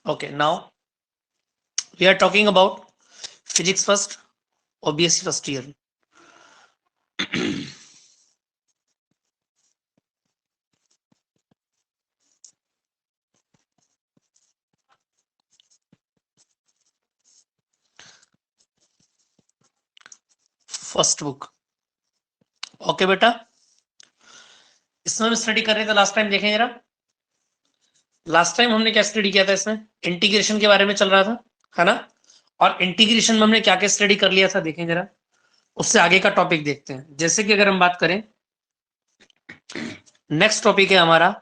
Okay, now we are talking about physics first or BSc first year. First book. Okay बेटा, इसमें हम study कर रहे थे लास्ट टाइम। देखें जरा, लास्ट टाइम हमने क्या स्टडी किया था? इसमें इंटीग्रेशन के बारे में चल रहा था, है ना? और इंटीग्रेशन में हमने क्या क्या स्टडी कर लिया था, देखें जरा। उससे आगे का टॉपिक देखते हैं। जैसे कि अगर हम बात करें, नेक्स्ट टॉपिक है हमारा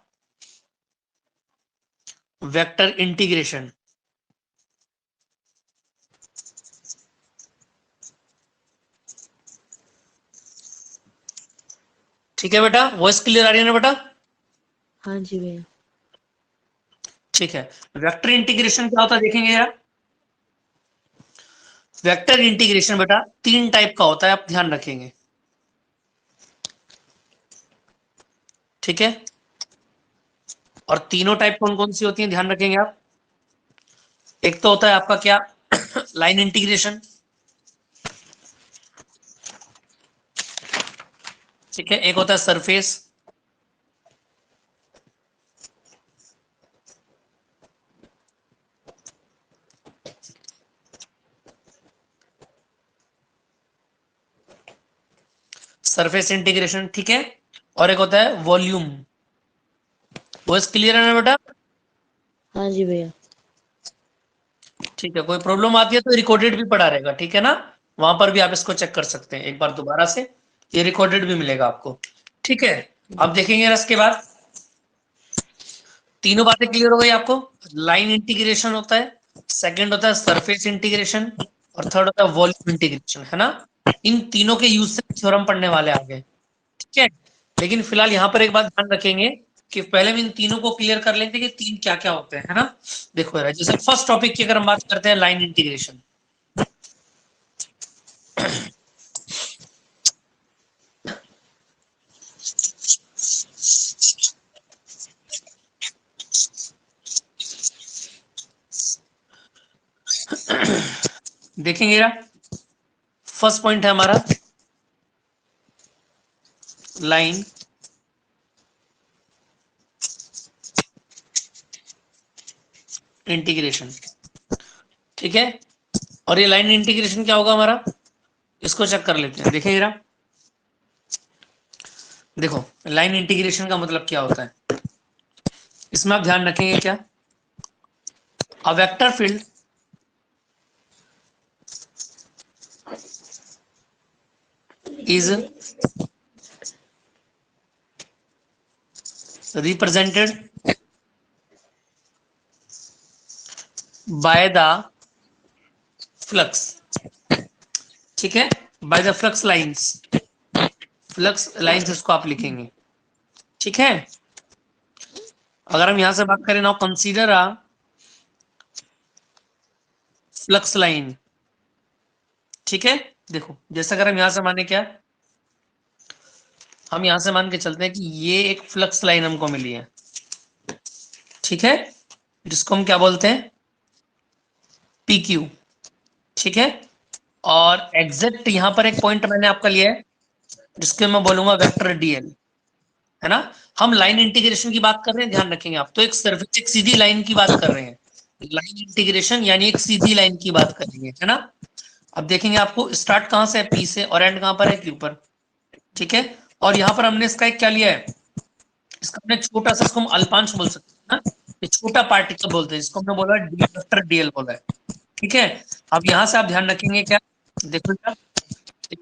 वेक्टर इंटीग्रेशन। ठीक है बेटा, वॉइस क्लियर आ रही है ना बेटा? हाँ जी भैया। ठीक है, वेक्टर इंटीग्रेशन क्या होता है देखेंगे यार। वेक्टर इंटीग्रेशन बेटा 3 टाइप का होता है, आप ध्यान रखेंगे। ठीक है, और तीनों टाइप कौन कौन सी होती हैं ध्यान रखेंगे आप। एक तो होता है आपका क्या, लाइन इंटीग्रेशन। ठीक है, एक होता है सरफेस। सरफेस इंटीग्रेशन, ठीक है। और एक होता है वॉल्यूम। वॉइस क्लियर है ना बेटा? हाँ जी भैया। ठीक है, कोई प्रॉब्लम आती है तो रिकॉर्डेड भी पड़ा रहेगा, ठीक है ना? वहां पर भी आप इसको चेक कर सकते हैं एक बार दोबारा से, ये रिकॉर्डेड भी मिलेगा आपको। ठीक है, अब देखेंगे इसके बाद तीनों बातें क्लियर हो गई आपको। लाइन इंटीग्रेशन होता है, सेकंड होता है सरफेस इंटीग्रेशन, और थर्ड होता है वॉल्यूम इंटीग्रेशन, है ना? इन तीनों के यूज से थ्योरम पढ़ने वाले आगे। ठीक है, लेकिन फिलहाल यहाँ पर एक बात ध्यान रखेंगे कि पहले हम इन तीनों को क्लियर कर लेते हैं कि तीन क्या क्या होते हैं, है ना? देखो यार, जैसे फर्स्ट टॉपिक की अगर हम बात करते हैं, लाइन इंटीग्रेशन। देखेंगे यार, फर्स्ट पॉइंट है हमारा लाइन इंटीग्रेशन। ठीक है, और ये लाइन इंटीग्रेशन क्या होगा हमारा, इसको चेक कर लेते हैं। देखिए जरा, देखो लाइन इंटीग्रेशन का मतलब क्या होता है, इसमें आप ध्यान रखेंगे क्या, a vector field is represented by the flux। ठीक है, by the flux lines. Flux lines इसको आप लिखेंगे। ठीक है, अगर हम यहां से बात करें, now consider a flux line. ठीक है, देखो जैसे अगर हम यहां से माने क्या, हम यहां से मान के चलते हैं कि ये एक फ्लक्स लाइन हमको मिली है। ठीक है, जिसको हम क्या बोलते हैं, पी क्यू। ठीक है, और एग्जैक्ट यहां पर एक पॉइंट मैंने आपका लिया है जिसके मैं बोलूंगा वेक्टर डीएल, है ना? हम लाइन इंटीग्रेशन की बात कर रहे हैं, ध्यान रखेंगे आप। तो एक सर्फेस, एक सीधी लाइन की बात कर रहे हैं। लाइन इंटीग्रेशन यानी एक सीधी लाइन की बात करेंगे, है ना? अब देखेंगे आपको स्टार्ट कहां से है, पी से, और एंड कहां पर है, क्यू पर। ठीक है, और यहां पर हमने इसका एक क्या लिया है, इसका हमने छोटा सा, इसको हम अल्पांश बोल सकते हैं ना? ये छोटा पार्टिकल बोलते हैं, जिसको हमने बोला डी वेक्टर डीएल बोला है। ठीक है, अब यहां से आप ध्यान रखेंगे क्या, देखो क्या,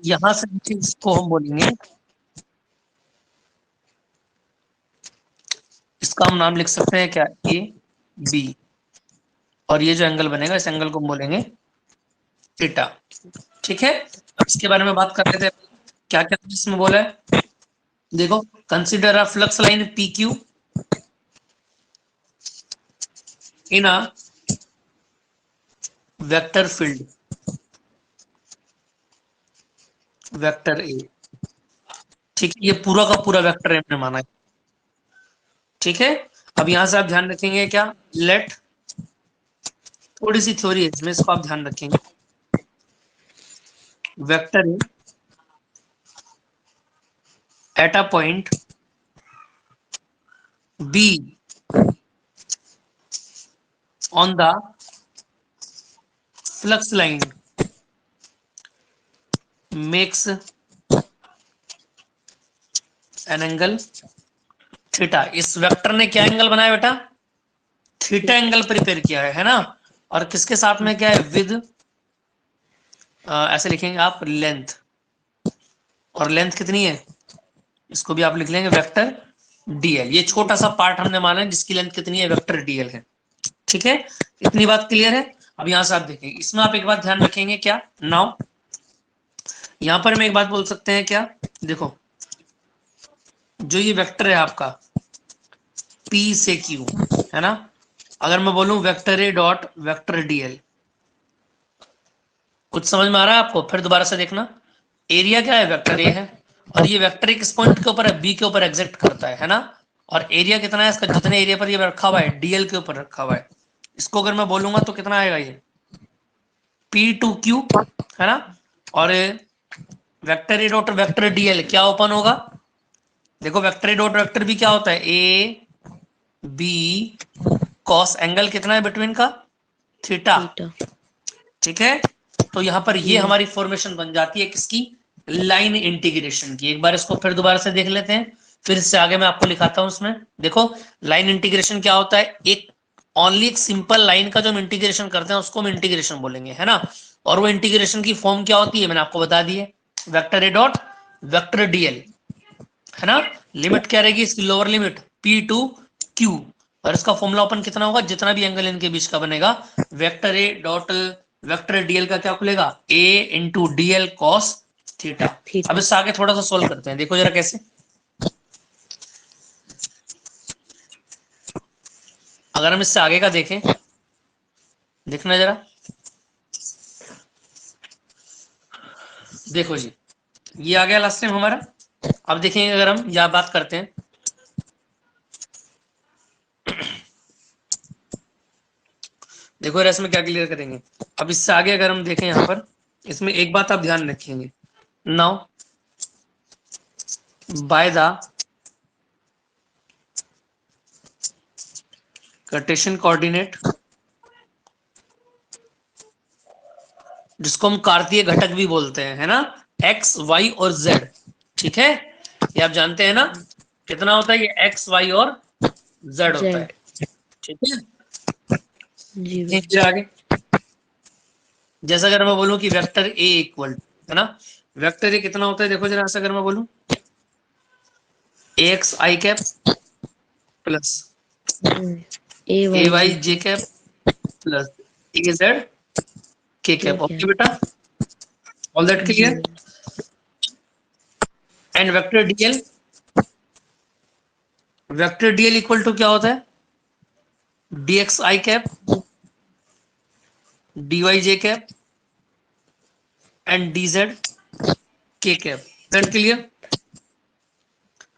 यहां से नीचे इसको हम बोलेंगे, इसका हम नाम लिख सकते हैं क्या, ए बी, और ये जो एंगल बनेगा इस एंगल को हम बोलेंगे थीटा। ठीक है, अब इसके बारे में बात कर रहे थे, क्या क्या इसमें बोला है, देखो consider a flux line P Q in a vector field vector A. ठीक है, ये पूरा का पूरा वेक्टर हमने माना है। ठीक है, अब यहां से आप ध्यान रखेंगे क्या, लेट थोड़ी सी थ्योरी है इसमें, इसको आप ध्यान रखेंगे। Vector A at a point be on the flux line makes an angle theta. इस वेक्टर ने क्या एंगल बनाया बेटा? थीटा एंगल प्रिपेयर किया है ना। और किसके साथ में क्या है? विद ऐसे लिखेंगे आप लेंथ, और लेंथ कितनी है इसको भी आप लिख लेंगे वेक्टर डीएल। ये छोटा सा पार्ट हमने माना है जिसकी लेंथ कितनी है, वेक्टर डीएल है। ठीक है, इतनी बात क्लियर है। अब यहां से आप देखेंगे, इसमें आप एक बात ध्यान रखेंगे क्या, नाउ यहां पर हम एक बात बोल सकते हैं क्या, देखो जो ये वेक्टर है आपका P से Q है ना, अगर मैं बोलूं vector A dot vector DL, कुछ समझ में आ रहा है आपको? फिर दोबारा से देखना, एरिया क्या है? वेक्टर ए है, और ये वेक्टर किस पॉइंट के ऊपर है? बी के ऊपर एग्जिट करता है ना। और एरिया कितना है इसका? जितने एरिया पर ये रखा हुआ है डीएल के ऊपर रखा हुआ है, इसको अगर मैं बोलूंगा तो कितना आएगा ये P2Q है ना। और vector A dot vector DL क्या ओपन होगा? देखो vector A dot vector B क्या होता है? ए बी कॉस एंगल कितना है बिटवीन का? थीटा। थीटा। ठीक है, तो यहां पर ये जी। हमारी फॉर्मेशन बन जाती है किसकी? लाइन इंटीग्रेशन की। एक बार इसको फिर दोबारा से देख लेते हैं, फिर इससे आगे मैं आपको लिखाता हूं इसमें। देखो लाइन इंटीग्रेशन क्या होता है? एक ओनली एक सिंपल लाइन का जो हम इंटीग्रेशन करते हैं उसको हम इंटीग्रेशन बोलेंगे है ना। और वो इंटीग्रेशन की फॉर्म क्या होती है मैंने आपको बता दी है, vector A dot vector DL है ना। लिमिट क्या रहेगी इसकी? लोअर लिमिट P2Q, और इसका फॉर्मूला ओपन कितना होगा? जितना भी एंगल इनके बीच का बनेगा, vector A dot vector DL का क्या खुलेगा? A into DL cos theta. अब थीटा। इससे आगे थोड़ा सा सोल्व करते हैं, देखो जरा कैसे। अगर हम इससे आगे का देखें, देखना जरा, देखो जी ये आ गया लास्ट टाइम हमारा। अब देखेंगे अगर हम यह बात करते हैं, देखो यार इसमें क्या क्लियर करेंगे। अब इससे आगे अगर हम देखें यहाँ पर, इसमें एक बात आप ध्यान रखेंगे, now by the Cartesian coordinate, जिसको हम कार्तीय घटक भी बोलते हैं है ना, एक्स वाई और जेड। ठीक है, ये आप जानते हैं ना, कितना होता है ये? एक्स वाई और जेड होता है। जेड। ठीक है, जी भैया। फिर आगे जैसा अगर मैं बोलूं कि वेक्टर ए इक्वल है ना, वेक्टर ए कितना होता है? देखो जरा ऐसा अगर मैं बोलूं x i cap plus a a y y g j cap plus a z k cap. ठीक ओके है। बेटा, ऑल दैट जी क्लियर। भैया। And vector dl equal to क्या होता है? D x i cap d y j cap and d z k cap. That clear.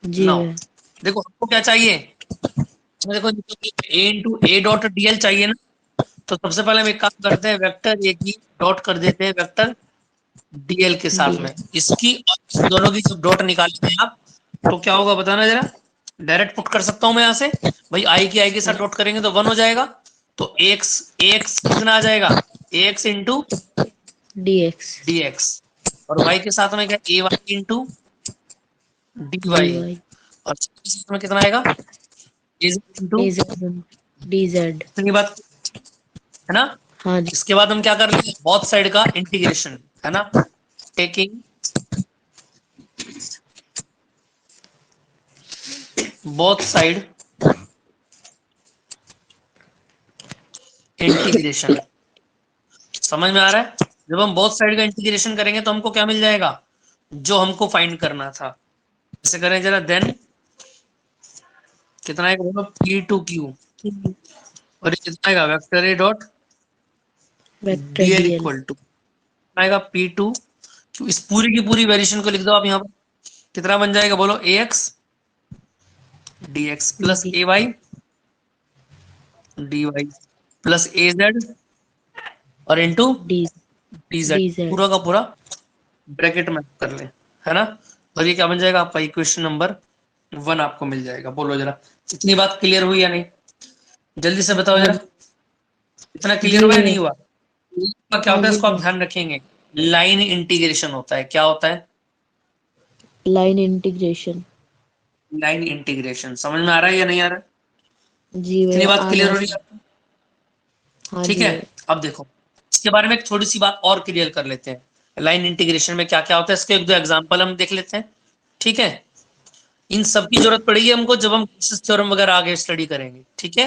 जी now भैया। देखो हमको क्या चाहिए, देखो a into a dot dl चाहिए ना। तो सबसे पहले हम एक काम करते हैं, वेक्टर ए की डॉट कर देते हैं वेक्टर डीएल के डी साथ में, एल। इसकी और इस दोनों की जब डॉट निकालते हैं आप, तो क्या होगा बताना जरा। डायरेक्ट पुट कर सकता हूं मैं यहां से, भाई आई के साथ डॉट करेंगे तो 1 हो जाएगा। तो एक्स एक्स कितना आ जाएगा? X into d x. D x, और वाई के साथ में क्या? A y into d d y, y. और के साथ में कितना आएगा? A into. A z. D z. इतनी बात है ना। हाँ जी। इसके बाद हम क्या कर रहे हैं? बोथ साइड का इंटीग्रेशन है ना, टेकिंग बोथ साइड इंटीग्रेशन। समझ में आ रहा है? जब हम बोथ साइड का इंटीग्रेशन करेंगे तो हमको क्या मिल जाएगा? जो हमको फाइंड करना था। ऐसे करें जरा, देन कितना आएगा? P2Q, और ये कितना आएगा? Vector A dot vector DL D L. Equal to आएगा P2Q। इस पूरी की पूरी वेरिएशन को लिख दो आप यहाँ पर, कितना बन जाएगा बोलो? A x d x plus d. A y d y plus a z और इंटू डी dz, dz पूरा का पूरा ब्रैकेट में कर ले, है ना। और ये क्या बन जाएगा आपका इक्वेशन नंबर 1 आपको मिल जाएगा। बोलो जरा, इतनी बात क्लियर हुई या नहीं? जल्दी से बताओ हाँ जरा, जी। इतना क्लियर जी हुआ या भैया। नहीं हुआ? तो क्या हाँ होता है, जी इसको आप भैया। ध्यान रखेंगे, लाइन इंटीग्रेशन होता है। क्या होता है? Line integration. Line integration. समझ में आ रहा है या नहीं आ रहा है? जी इतनी भैया बात आ क्लियर रहा हो है रही सर। है? हाँ ठीक जी है। भैया। अब देखो, इसके बारे में एक थोड़ी सी बात और क्लियर कर लेते हैं। लाइन इंटीग्रेशन में क्या क्या होता है, इसके एक दो एग्जांपल हम देख लेते हैं। ठीक है। इन सब की जरूरत पड़ेगी हमको जब हम थ्योरम वगैरह आगे स्टडी करेंगे। ठीक है।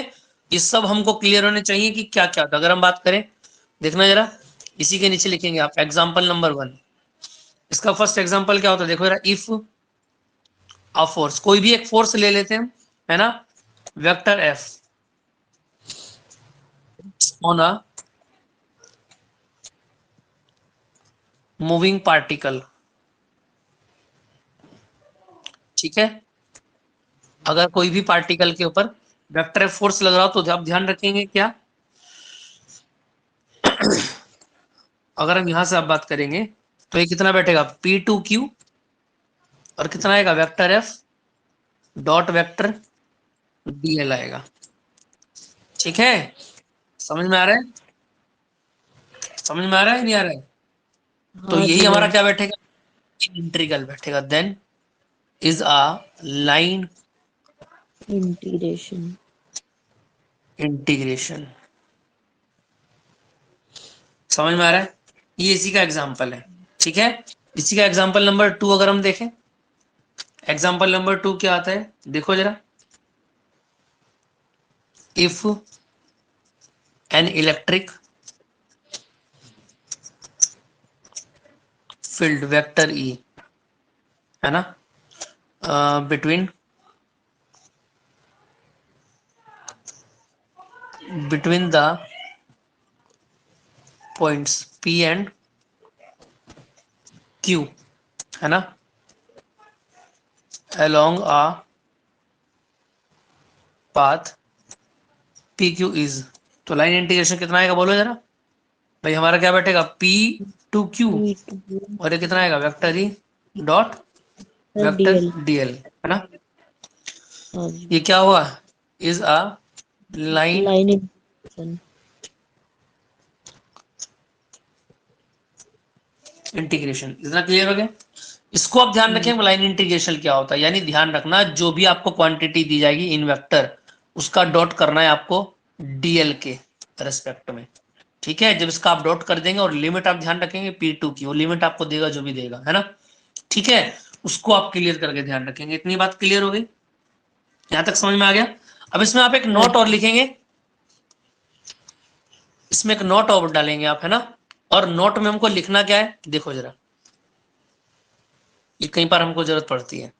ये सब हमको क्लियर होने चाहिए कि क्या क्या होता है। अगर हम बात करें, देखना जरा, इसी के नीचे लिखेंगे आप एग्जाम्पल नंबर 1। इसका फर्स्ट एग्जाम्पल क्या होता है, देखो जरा, इफ अ फोर्स, कोई भी एक फोर्स ले लेते हैं, है ना, vector F on a moving particle. ठीक है। अगर कोई भी पार्टिकल के ऊपर वेक्टर एफ फोर्स लग रहा हो तो आप ध्यान रखेंगे क्या, अगर हम यहां से आप बात करेंगे तो ये कितना बैठेगा, P2Q, और कितना आएगा, vector F dot vector dl आएगा। ठीक है। समझ में आ रहा है? समझ में आ रहा है नहीं आ रहा है? तो हाँ यही जी हमारा भैया। क्या बैठेगा, इंटीग्रल बैठेगा। Then is a line integration. Integration. समझ में आ रहा है? ये इसी का एग्जाम्पल है। ठीक है। इसी का एग्जाम्पल नंबर 2 अगर हम देखें, एग्जाम्पल नंबर 2 क्या आता है, देखो जरा, if an electric field vector E, है ना, between between the points p and Q, है ना, along a path P Q is, तो लाइन इंटीग्रेशन कितना आएगा बोलो जरा भाई, हमारा क्या बैठेगा, P2Q, P2 और ये कितना आएगा, vector E dot vector DL। DL, है ना। हाँ जी। ये क्या हुआ, is a line line integration. Integration. इतना क्लियर हो गया? इसको आप ध्यान रखें, लाइन इंटीग्रेशन क्या होता है, यानी ध्यान रखना, जो भी आपको क्वांटिटी दी जाएगी इन वेक्टर, उसका डॉट करना है आपको डीएल के रेस्पेक्ट में। ठीक है। जब इसका आप डॉट कर देंगे और लिमिट आप ध्यान रखेंगे P2 की, वो लिमिट आपको देगा जो भी देगा, है ना। ठीक है। उसको आप क्लियर करके ध्यान रखेंगे। इतनी बात क्लियर हो गई? यहां तक समझ में आ गया? अब इसमें आप एक हाँ नोट और लिखेंगे, इसमें एक नोट और डालेंगे आप, है ना। और नोट में हमको लिखना क्या है, देखो जरा, ये कई बार हमको जरूरत पड़ती है।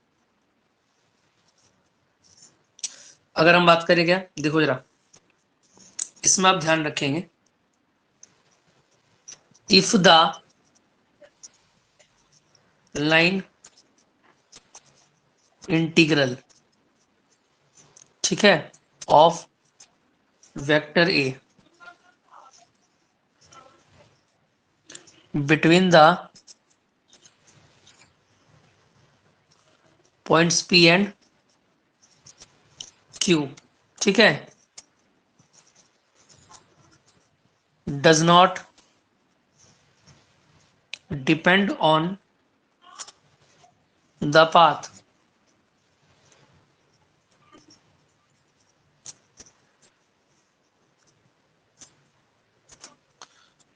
अगर हम बात करें क्या, देखो जरा, इसमें आप ध्यान रखेंगे, इफ द लाइन इंटीग्रल, ठीक है, of vector a between the points p and Q, ठीक है, does not depend on the path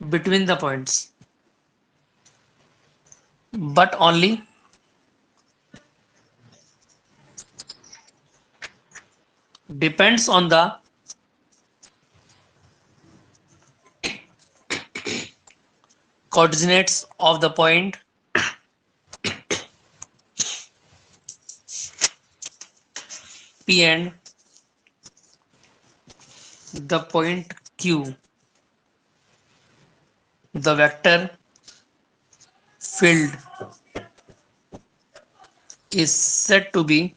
between the points but only depends on the coordinates of the point P and the point Q. The vector field is said to be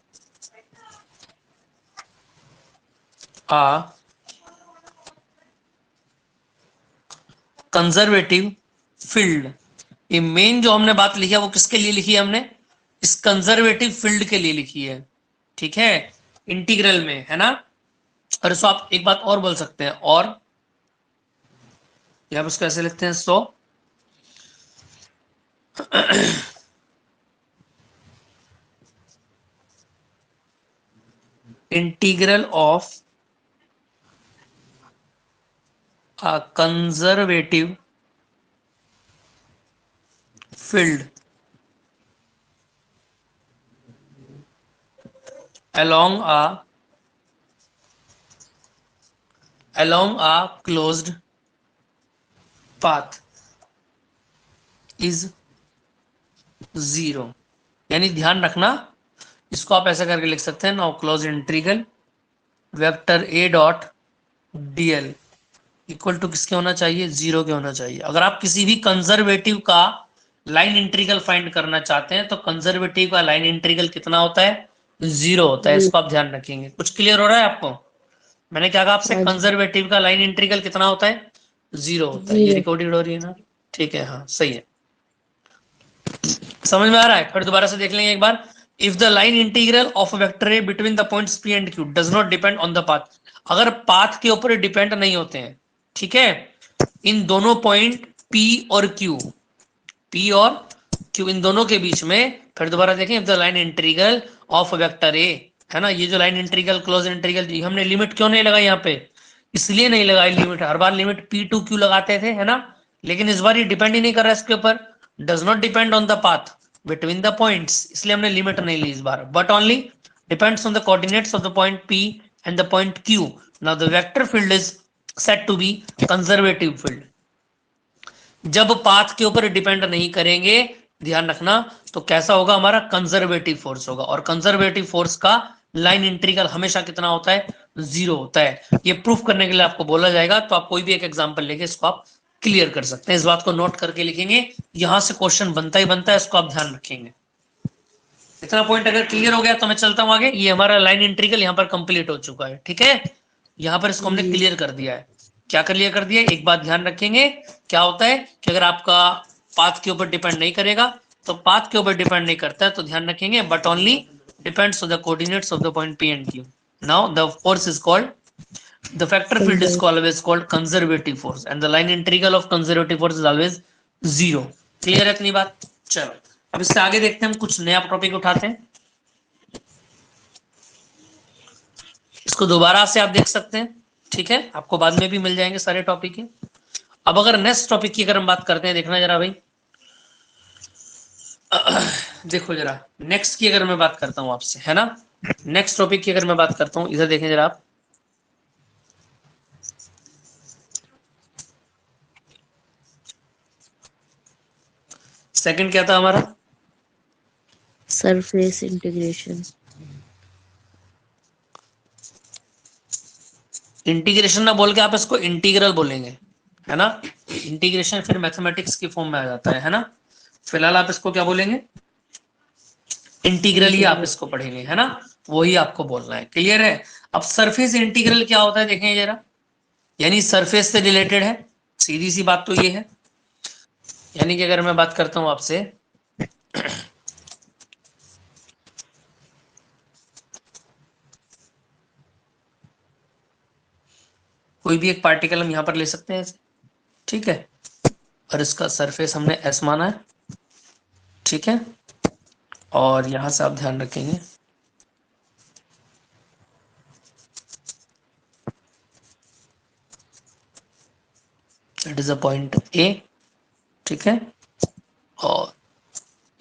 a conservative field. ये main जो हमने बात लिखी है वो किसके लिए लिखी है हमने, इस कंजर्वेटिव फील्ड के लिए लिखी है, ठीक है, इंटीग्रल में, है ना। और इसको आप एक बात और बोल सकते हैं, और यहां पर इसको ऐसे लिखते हैं, so integral of a conservative field along a closed path is zero. यानी ध्यान रखना, इसको आप ऐसा करके लिख सकते हैं, now close integral vector A dot DL equal to किसके होना चाहिए, जीरो के होना चाहिए। अगर आप किसी भी कंजर्वेटिव का लाइन इंटीग्रल फाइंड करना चाहते हैं तो कंजर्वेटिव का लाइन इंटीग्रल कितना होता है, जीरो होता है। इसको आप ध्यान रखेंगे। कुछ क्लियर हो रहा है आपको? मैंने क्या कहा आपसे, हाँ जी। कंजर्वेटिव का लाइन इंटीग्रल कितना होता है, जीरो होता है। ये जीरो। रिकॉर्डेड हो रही है ना, ठीक है, हाँ सही है, समझ में आ रहा है। फिर दोबारा से देख लेंगे एक बार। If the line integral of vector a between the points p and q does not depend on the path, अगर पाथ के ऊपर डिपेंड नहीं होते हैं, ठीक है, इन दोनों पॉइंट पी और क्यू, पी और क्यू इन दोनों के बीच में, फिर दोबारा देखें, if the line integral of vector A, है ना, ये जो लाइन इंटीग्रल क्लोज इंटीग्रल, हमने लिमिट क्यों नहीं लगाई यहाँ पे, इसलिए नहीं लगाई लिमिट, हर बार लिमिट पी टू क्यू लगाते थे, है ना, लेकिन इस बार ये डिपेंड ही नहीं कर रहा है इसके ऊपर, does not depend on the path between the points, इसलिए हमने लिमिट नहीं ली इस बार, but only depends on the coordinates of the point p and the point q. Now the vector field is set to be conservative field. जब path के ऊपर depend नहीं करेंगे, ध्यान रखना, तो कैसा होगा, हमारा कंजर्वेटिव फोर्स होगा, और कंजर्वेटिव फोर्स का लाइन इंटीग्रल हमेशा कितना होता है, जीरो होता है। ये प्रूफ करने के लिए आपको बोला जाएगा, तो आप कोई भी एक एग्जांपल लेके इसको आप क्लियर कर सकते हैं। इस बात को नोट करके लिखेंगे, यहां से क्वेश्चन बनता ही बनता है, इसको आप ध्यान रखेंगे। इतना पॉइंट अगर क्लियर हो गया तो मैं चलता हूं आगे। ये हमारा लाइन इंटीग्रल यहाँ पर कंप्लीट हो चुका है, ठीक है, यहाँ पर इसको हमने जी। क्लियर कर दिया है। क्या क्लियर कर दिया, एक बात ध्यान रखेंगे, क्या होता है कि अगर आपका पाथ के ऊपर डिपेंड नहीं करेगा, तो पाथ के ऊपर डिपेंड नहीं करता है तो ध्यान रखेंगे, but only depends on the coordinates of the point p and Q. Now the force is called, the vector field is always called conservative force and the line integral of conservative force is always zero। Clear है इतनी बात? चलो अब इससे आगे देखते हैं, हम कुछ नया टॉपिक उठाते हैं, इसको दोबारा से आप देख सकते हैं, ठीक है, आपको बाद में भी मिल जाएंगे सारे टॉपिक के। अब अगर नेक्स्ट टॉपिक की अगर हम बात करते हैं, देखना जरा भाई, देखो जरा, नेक्स्ट की अगर मैं बात करता हूं आपसे, है ना, नेक्स्ट टॉपिक की अगर मैं बात करता हूं, इधर देखें जरा आप, सेकंड क्या था हमारा, सरफेस इंटीग्रेशन। इंटीग्रेशन ना बोल के आप इसको इंटीग्रल बोलेंगे, है ना, इंटीग्रेशन फिर मैथमेटिक्स की फॉर्म में आ जाता है ना, फिलहाल आप इसको क्या बोलेंगे, इंटीग्रल ही आप इसको पढ़ेंगे, है ना, वही आपको बोलना है। क्लियर है? अब सरफेस इंटीग्रल क्या होता है देखें जरा, यानी सरफेस से रिलेटेड है, सीधी सी बात तो ये है। यानी कि अगर मैं बात करता हूं आपसे, कोई भी एक पार्टिकल हम यहां पर ले सकते हैं, ठीक है, और इसका सरफेस हमने एस माना है, ठीक है, और यहां से आप ध्यान रखेंगे, that is a point A, ठीक है, और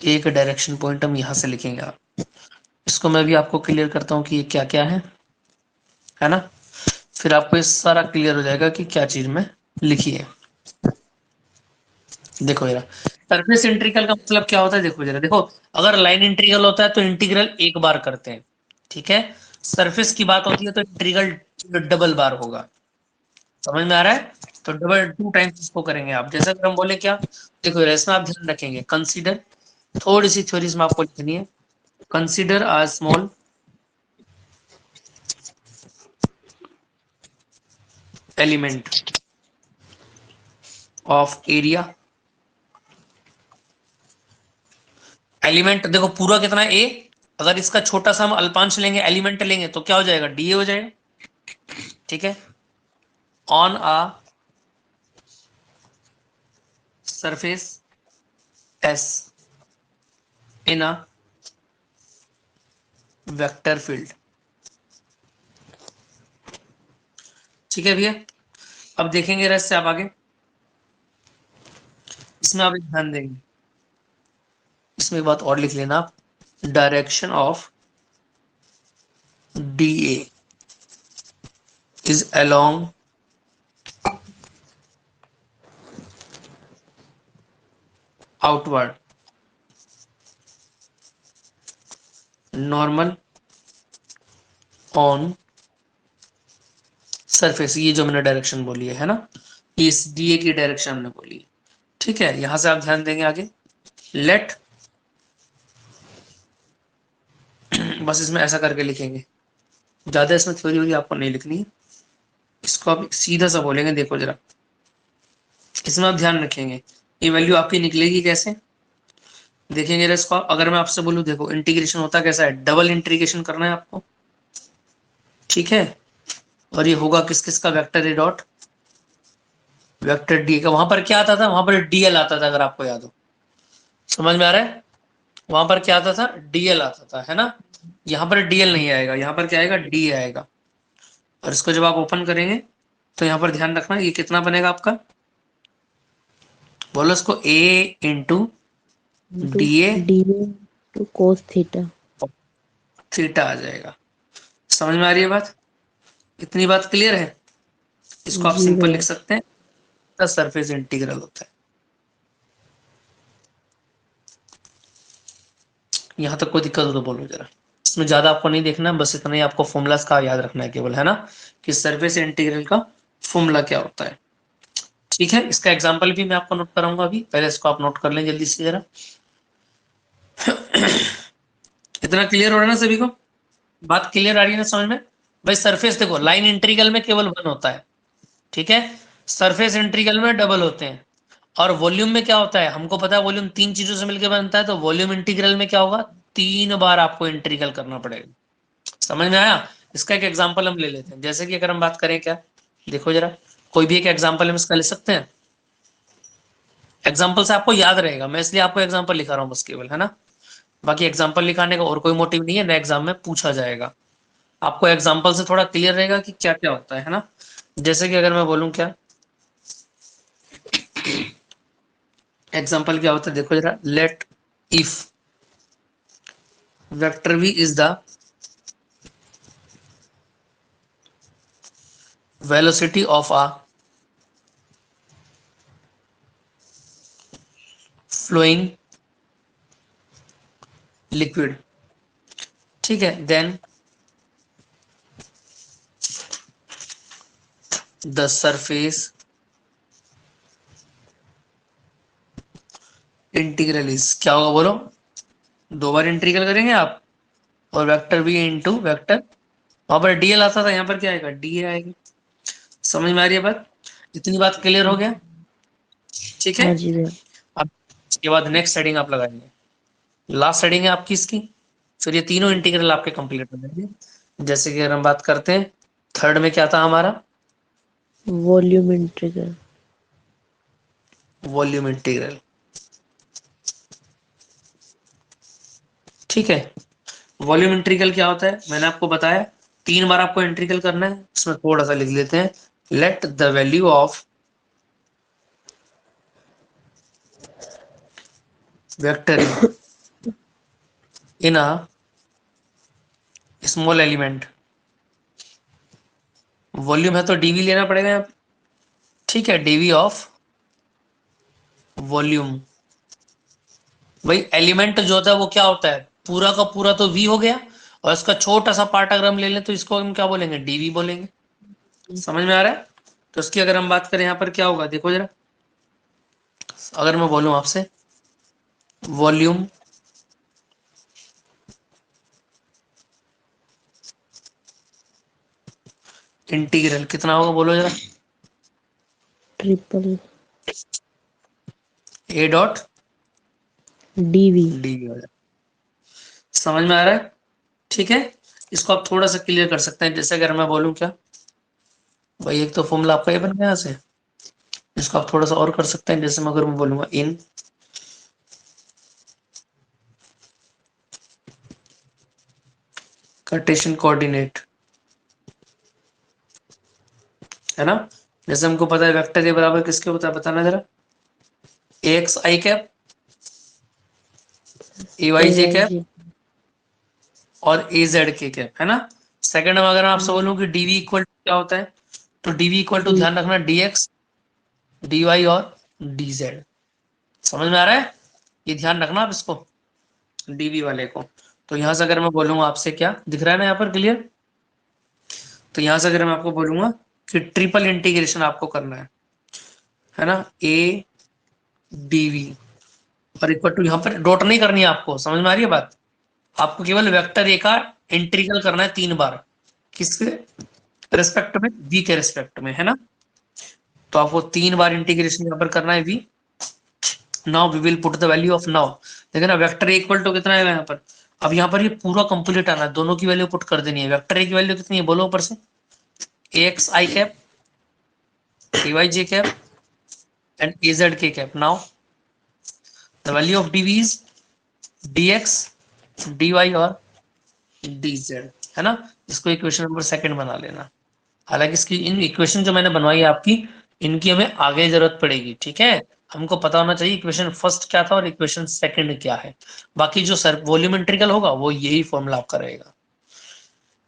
एक डायरेक्शन पॉइंट हम यहां से लिखेंगे। आप इसको मैं भी आपको क्लियर करता हूं कि ये क्या क्या है ना, फिर आपको ये सारा क्लियर हो जाएगा कि क्या चीज में लिखी है। देखो जरा, सरफेस इंटीग्रल का मतलब क्या होता है, देखो जरा, देखो, अगर लाइन इंटीग्रल होता है तो इंटीग्रल एक बार करते हैं, ठीक है, सरफेस की बात होती है तो इंटीग्रल डबल बार होगा। समझ में आ रहा है? तो डबल टू टाइम्स इसको करेंगे आप, जैसे अगर हम बोले क्या, देखो जरा, इसमें आप ध्यान रखेंगे, कंसीडर, थोड़ी सी थ्योरी में आपको लिखनी है, consider a small element of area. Element देखो पूरा कितना है ए, अगर इसका छोटा सा हम अल्पांश लेंगे एलिमेंट लेंगे तो क्या हो जाएगा, डी हो जाएगा। ठीक है, on a surface S in a vector field. ठीक है भैया, अब देखेंगे रस से आप आगे, इसमें आप एक ध्यान देंगे, इसमें एक बात और लिख लेना आप, direction of D A is along outward normal on surface. ये जो मैंने डायरेक्शन बोली है ना, ये इस डीए की डायरेक्शन हमने बोली है। ठीक है, यहां से आप ध्यान देंगे आगे, लेट बस इसमें ऐसा करके लिखेंगे, ज्यादा इसमें थ्योरी वोरी आपको नहीं लिखनी है, इसको आप सीधा सा बोलेंगे। देखो जरा, इसमें आप ध्यान रखेंगे ये वैल्यू आपकी निकलेगी कैसे, देखेंगे इसको। अगर मैं आपसे बोलूं देखो इंटीग्रेशन होता कैसा है, डबल इंटीग्रेशन करना है आपको। ठीक है, और ये होगा किस किस का, vector A dot vector D का। वहां पर क्या आता था, वहां पर डीएल आता था, अगर आपको याद हो, समझ में आ रहा है, वहां पर क्या आता था, डीएल आता था, है ना। यहाँ पर डीएल नहीं आएगा, यहाँ पर क्या आएगा, डी आएगा। और इसको जब आप ओपन करेंगे तो यहाँ पर ध्यान रखना, ये कितना बनेगा आपका, बोलो इसको, a into into d a dA to cos theta। Theta आ जाएगा। समझ में आ रही है बात, इतनी बात क्लियर है। इसको आप जी सिंपल लिख भैया। सकते हैं, सरफेस इंटीग्रल होता है। यहाँ तक कोई दिक्कत हो तो बोलो जरा, इसमें ज्यादा आपको नहीं देखना, बस इतना ही आपको फॉर्मूलाज का याद रखना है केवल, है ना, कि सरफेस इंटीग्रल का फॉर्मूला क्या होता है। ठीक है, इसका एग्जांपल भी मैं आपको नोट कराऊंगा, अभी पहले इसको आप नोट कर लें जल्दी से जरा। इतना क्लियर हो रहा है ना सभी को, बात क्लियर आ रही है ना समझ में। भाई सरफेस देखो, लाइन इंटीग्रल में केवल वन होता है, ठीक है, सरफेस इंटीग्रल में डबल होते हैं। और वॉल्यूम में क्या होता है, हमको पता है वॉल्यूम तीन चीजों से मिलकर बनता है, तो वॉल्यूम इंटीग्रल में क्या होगा, तीन बार आपको इंटीग्रल करना पड़ेगा। समझ में आया। इसका एक एग्जांपल हम ले लेते हैं, जैसे कि अगर हम बात करें क्या, देखो जरा, कोई भी एक एग्जांपल हम इसका ले सकते हैं। एग्जांपल से आपको याद रहेगा, मैं इसलिए आपको एग्जांपल लिखा रहा हूँ बस केवल, है ना। बाकी एग्जांपल लिखाने का और कोई मोटिव नहीं है, ना एग्जाम में पूछा जाएगा। आपको एग्जांपल से थोड़ा क्लियर रहेगा कि क्या क्या होता है ना। जैसे कि अगर मैं बोलूं क्या, एग्जांपल क्या होता है, देखो जरा, let if vector v is the velocity of a flowing liquid. ठीक है, then the surface integral is, क्या होगा बोलो, दो बार इंटीग्रल करेंगे आप, और वेक्टर v इंटू वेक्टर, वहां पर डीएल आता था, यहाँ पर क्या आएगा, डी आएगा। समझ में आ रही है बात, इतनी बात क्लियर हो गया। ठीक है, हाँ जी भैया। अब इसके बाद नेक्स्ट हेडिंग आप लगाएंगे, लास्ट हेडिंग है आपकी इसकी, फिर ये तीनों इंटीग्रल आपके कंप्लीट हो जाएंगे। जैसे कि अगर हम बात करते हैं, थर्ड में क्या था हमारा, वॉल्यूम इंटीग्रल। Volume integral. ठीक है, वॉल्यूम इंटीग्रल क्या होता है, मैंने आपको बताया, तीन बार आपको इंटीग्रल करना है। इसमें थोड़ा सा लिख लेते हैं, let the value of vector in a small element, volume है तो डीवी लेना पड़ेगा यहाँ पे। ठीक है, डीवी ऑफ वॉल्यूम, भाई एलिमेंट जो होता है वो क्या होता है, पूरा का पूरा तो वी हो गया, और इसका छोटा सा पार्ट अगर हम ले लें तो इसको हम क्या बोलेंगे, डीवी बोलेंगे। समझ में आ रहा है। तो इसकी अगर हम बात करें यहाँ पर क्या होगा, देखो जरा, अगर मैं बोलूं आपसे वॉल्यूम इंटीग्रल कितना होगा, बोलो जरा, triple A dot DV. D हो जाए। समझ में आ रहा है? ठीक है, इसको आप थोड़ा सा क्लियर कर सकते हैं। जैसे अगर मैं बोलूं क्या भाई, एक तो फॉर्मूला आपका ये बन गया यहाँ से, इसको आप थोड़ा सा और कर सकते हैं। जैसे मैं अगर मैं बोलूंगा इन कार्टेशियन कोऑर्डिनेट, है ना? जैसे हमको पता है वेक्टर ए बराबर किसके होता है, बताना जरा। ए x i cap, a y j cap AYG। और ए जेड के कैप, है ना? सेकंड में अगर मैं आपसे बोलूं कि डीवी इक्वल क्या होता है, तो डीवी इक्वल टू ध्यान रखना डी एक्स डी वाई और डी जेड। समझ में आ रहा है? ये ध्यान रखना आप इसको, डीवी वाले को। तो यहां से अगर मैं बोलूंगा आपसे, क्या दिख रहा है ना यहाँ पर क्लियर? तो यहां से अगर मैं आपको बोलूंगा कि ट्रिपल इंटीग्रेशन आपको करना है ना? ए डीवी और इक्वल टू, यहाँ पर डॉट नहीं करनी है आपको, समझ में आ रही है बात? आपको केवल वेक्टर ए का इंटीग्रल करना है 3 बार, किसके रेस्पेक्ट में? वी के रेस्पेक्ट में, है ना? तो आपको 3 बार इंटीग्रेशन यहाँ पर करना है V. Now we will put the value of now. देखो ना, वेक्टर ए इक्वल टू कितना है यहाँ पर? अब यहाँ पर ये पूरा कंप्लीट आना है, दोनों की वैल्यू पुट कर देनी है। वेक्टर ए की वैल्यू कितनी है बोलो ऊपर से? A x i cap, a y j cap and a z k cap. Now the value of dv is dx dy और dz, है ना? इसको इक्वेशन नंबर सेकंड बना लेना। हालांकि इसकी इन इक्वेशन जो मैंने बनवाई है आपकी, इनकी हमें आगे जरूरत पड़ेगी, ठीक है? हमको पता होना चाहिए इक्वेशन फर्स्ट क्या था और इक्वेशन सेकंड क्या है। बाकी जो सर वॉल्यूम इंटीग्रल होगा वो यही फॉर्मूला आपका रहेगा।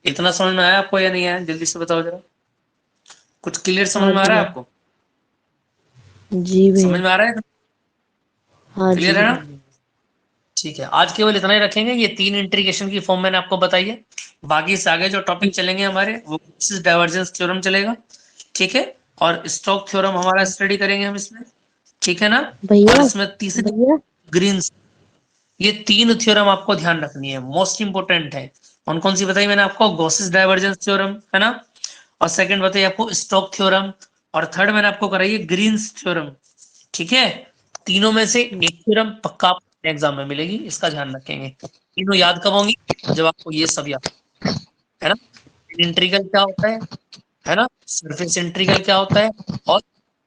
इतना समझ में आया आपको या नहीं आया, जल्दी से बताओ जरा। कुछ क्लियर समझ हाँ में आ जी रहा है भैया। आपको? जी समझ भैया। में आ रहा है? हाँ जी। क्लियर है ना? ठीक है, आज केवल इतना ही रखेंगे। ये 3 इंटीग्रेशन की फॉर्म मैंने आपको बताई है। बाकी से आगे जो टॉपिक चलेंगे हमारे, वो डाइवर्जेंस थ्योरम चलेगा, ठीक है? और स्टोक थ्योरम हमारा स्टडी करेंगे हम इसमें, ठीक है ना? और भैया। इसमें तीसरी भैया। ग्रीन्स, ये 3 थ्योरम आपको ध्यान रखनी है, मोस्ट इंपोर्टेंट है। कौन कौन सी बताई मैंने आपको? गॉसिस डाइवर्जेंस थ्योरम, है ना? और सेकंड बताइए आपको स्टोक थ्योरम, और थर्ड मैंने आपको कराई है ग्रीन्स थ्योरम, ठीक है? तीनों में से एक थ्योरम पक्का एग्जाम में मिलेगी, इसका ध्यान रखेंगे। तीनों याद कब होंगी? जब आपको ये सब याद, है ना? इंटीग्रल क्या होता है ना? सरफेस इंटीग्रल क्या होता है? और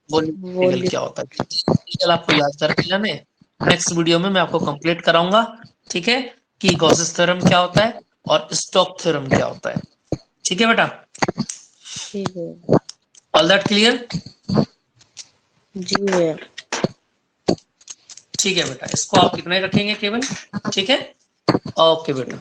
वॉल्यूम इंटीग्रल वॉल्यूम। क्या होता है? इंटीग्रल आपको याद कर लेना है। नेक्स्ट वीडियो में मैं आपको कंप्लीट कराऊंगा, ठीक है? कि गॉसिस थ्योरम क्या होता है और स्टोक थ्योरम क्या होता है, ठीक है बेटा? ठीक है। All that clear? जी भैया। ठीक है बेटा, इसको आप कितना ही रखेंगे केवल, ठीक है? ओके बेटा।